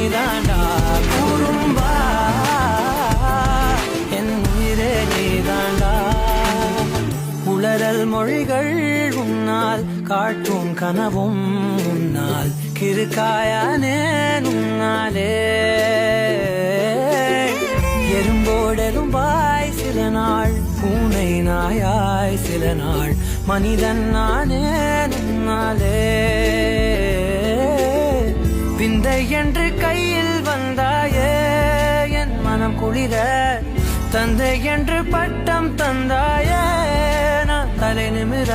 நீதாண்டா கூறும்பா என் உயிரே நீதாண்டா உளறல் மொழிகள் உன்னால் காட்டும் கனவும் உன்னால் கிருக்காயானே உன்னாலே எறும்போடெரும்பாய் சில நாள் பூனை நாயாய் சில நாள் மனிதன் நானே உன்னாலே விந்தை என்று கையில் வந்தாயே என் மனம் குளிர தந்தை என்று பட்டம் தந்தாயே நான் தலை நிமிர